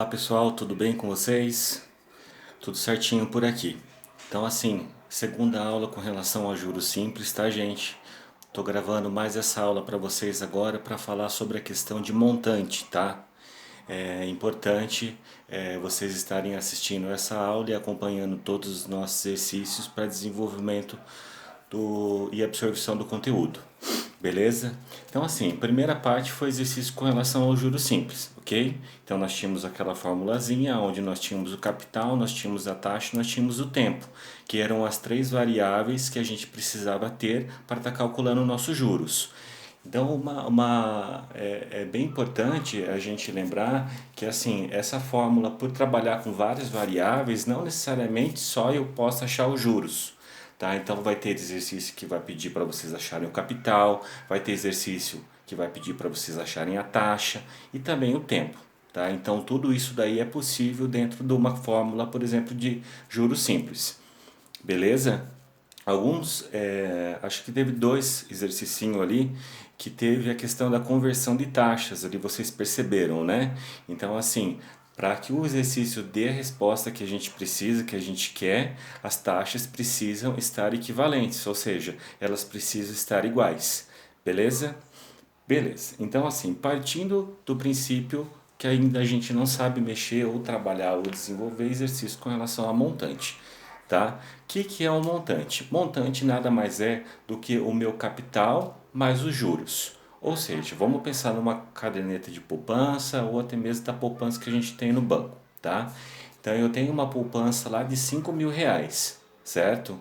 Olá pessoal, tudo bem com vocês? Tudo certinho por aqui. Então assim, segunda aula com relação ao juros simples, tá gente? Tô gravando mais essa aula para vocês agora para falar sobre a questão de montante, tá? É importante vocês estarem assistindo essa aula e acompanhando todos os nossos exercícios para desenvolvimento e absorção do conteúdo. Beleza? Então assim, primeira parte foi exercício com relação ao juros simples, ok? Então nós tínhamos aquela formulazinha onde nós tínhamos o capital, nós tínhamos a taxa, nós tínhamos o tempo, que eram as três variáveis que a gente precisava ter para estar calculando nossos juros. Então é bem importante a gente lembrar que assim, essa fórmula, por trabalhar com várias variáveis, não necessariamente só eu posso achar os juros. Tá? Então vai ter exercício que vai pedir para vocês acharem o capital, vai ter exercício que vai pedir para vocês acharem a taxa e também o tempo. Tá? Então tudo isso daí é possível dentro de uma fórmula, por exemplo, de juros simples. Beleza? Acho que teve dois exercícios ali que teve a questão da conversão de taxas, ali vocês perceberam, né? Então, assim, para que o exercício dê a resposta que a gente precisa, que a gente quer, as taxas precisam estar equivalentes, ou seja, elas precisam estar iguais, beleza? Beleza, então assim, partindo do princípio que ainda a gente não sabe mexer ou trabalhar ou desenvolver exercício com relação a montante, tá? Que é um montante? Montante nada mais é do que o meu capital mais os juros. Ou seja, vamos pensar numa caderneta de poupança ou até mesmo da poupança que a gente tem no banco, tá? Então eu tenho uma poupança lá de R$ 5.000, certo?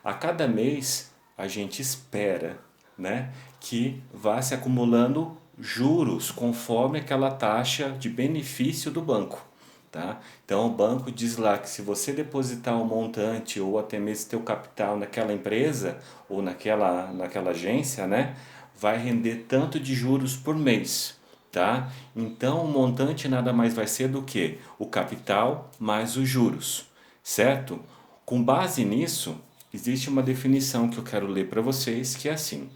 A cada mês a gente espera, né, que vá se acumulando juros conforme aquela taxa de benefício do banco. Tá? Então o banco diz lá que se você depositar um montante ou até mesmo teu capital naquela empresa ou naquela agência, né, vai render tanto de juros por mês. Tá? Então o montante nada mais vai ser do que o capital mais os juros, certo? Com base nisso, existe uma definição que eu quero ler para vocês que é assim: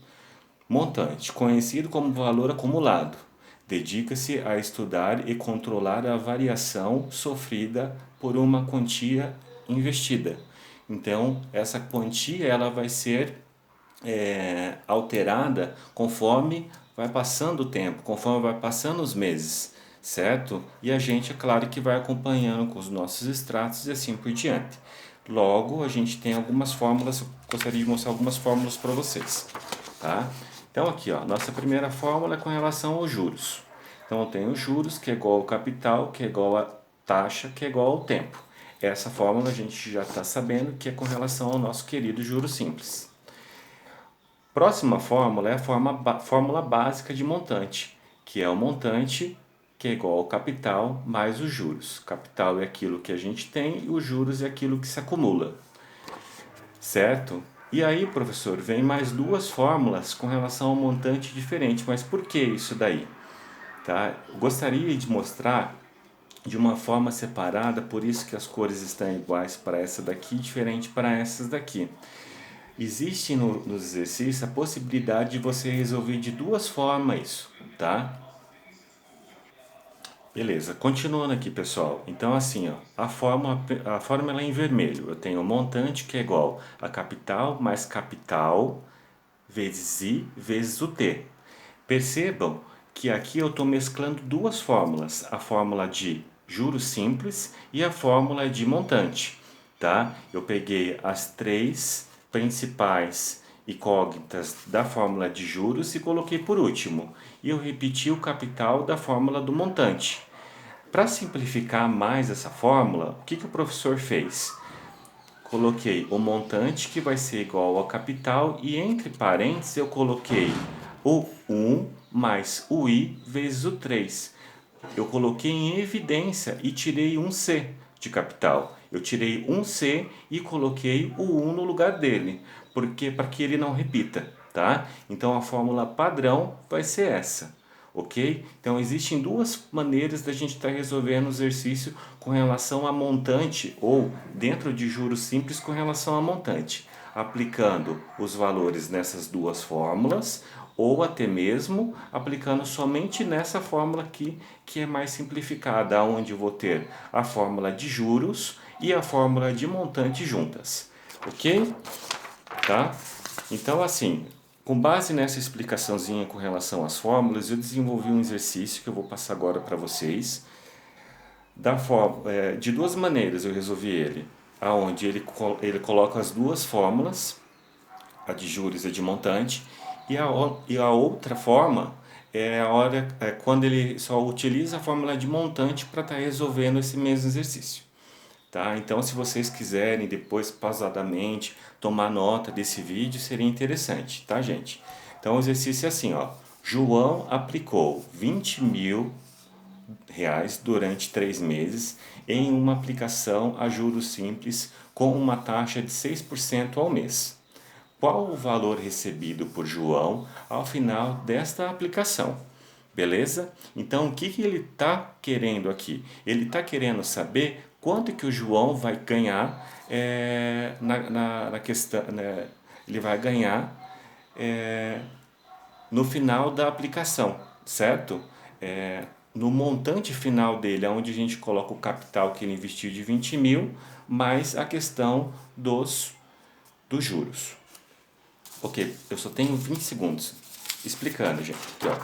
montante, conhecido como valor acumulado, dedica-se a estudar e controlar a variação sofrida por uma quantia investida. Então, essa quantia ela vai ser alterada conforme vai passando o tempo, conforme vai passando os meses, certo? E a gente, é claro, que vai acompanhando com os nossos extratos e assim por diante. Logo, a gente tem algumas fórmulas, eu gostaria de mostrar algumas fórmulas para vocês, tá? Então aqui, ó, nossa primeira fórmula é com relação aos juros. Então eu tenho juros que é igual ao capital, que é igual a taxa, que é igual ao tempo. Essa fórmula a gente já está sabendo que é com relação ao nosso querido juro simples. Próxima fórmula é a fórmula básica de montante, que é o montante que é igual ao capital mais os juros. Capital é aquilo que a gente tem e os juros é aquilo que se acumula, certo? E aí, professor, vem mais duas fórmulas com relação ao montante diferente, mas por que isso daí? Tá? Gostaria de mostrar de uma forma separada, por isso que as cores estão iguais para essa daqui e diferente para essas daqui. Existe nos exercícios a possibilidade de você resolver de duas formas isso, tá? Beleza, continuando aqui, pessoal. Então, assim, ó, a fórmula é em vermelho. Eu tenho o montante que é igual a capital mais capital vezes I vezes o T. Percebam que aqui eu estou mesclando duas fórmulas, a fórmula de juros simples e a fórmula de montante, tá? Eu peguei as três principais incógnitas da fórmula de juros e coloquei por último. E eu repeti o capital da fórmula do montante. Para simplificar mais essa fórmula, o que o professor fez? Coloquei o montante que vai ser igual ao capital e entre parênteses eu coloquei o 1 mais o i vezes o 3. Eu coloquei em evidência e tirei um C de capital. Eu tirei um C e coloquei o 1 no lugar dele, porque para que ele não repita, tá? Então a fórmula padrão vai ser essa. Ok? Então existem duas maneiras da gente estar resolvendo o exercício com relação a montante ou dentro de juros simples com relação a montante, aplicando os valores nessas duas fórmulas ou até mesmo aplicando somente nessa fórmula aqui, que é mais simplificada, onde eu vou ter a fórmula de juros e a fórmula de montante juntas, ok? Tá? Então, assim, com base nessa explicaçãozinha com relação às fórmulas, eu desenvolvi um exercício que eu vou passar agora para vocês. De duas maneiras eu resolvi ele, aonde ele coloca as duas fórmulas, a de juros e a de montante, e a outra forma é quando ele só utiliza a fórmula de montante para estar resolvendo esse mesmo exercício. Tá? Então, se vocês quiserem depois, pausadamente, tomar nota desse vídeo, seria interessante, tá, gente? Então, o exercício é assim, ó. João aplicou 20 mil reais durante 3 meses em uma aplicação a juros simples com uma taxa de 6% ao mês. Qual o valor recebido por João ao final desta aplicação? Beleza? Então, o que ele está querendo aqui? Ele está querendo saber quanto que o João vai ganhar na questão, né? Ele vai ganhar no final da aplicação, certo? No montante final dele, onde a gente coloca o capital que ele investiu de 20 mil, mais a questão dos juros. Ok, eu só tenho 20 segundos explicando, gente. Aqui, ó.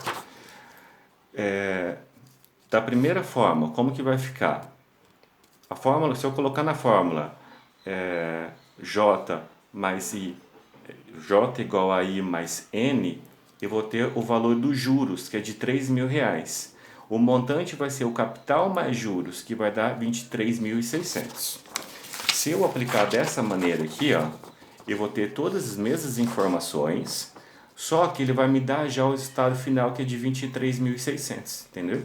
Da primeira forma, como que vai ficar? A fórmula, se eu colocar na fórmula J mais I, J igual a I mais N, eu vou ter o valor dos juros, que é de 3 mil reais. O montante vai ser o capital mais juros, que vai dar 23.600. Se eu aplicar dessa maneira aqui, ó, eu vou ter todas as mesmas informações, só que ele vai me dar já o resultado final, que é de 23.600, entendeu?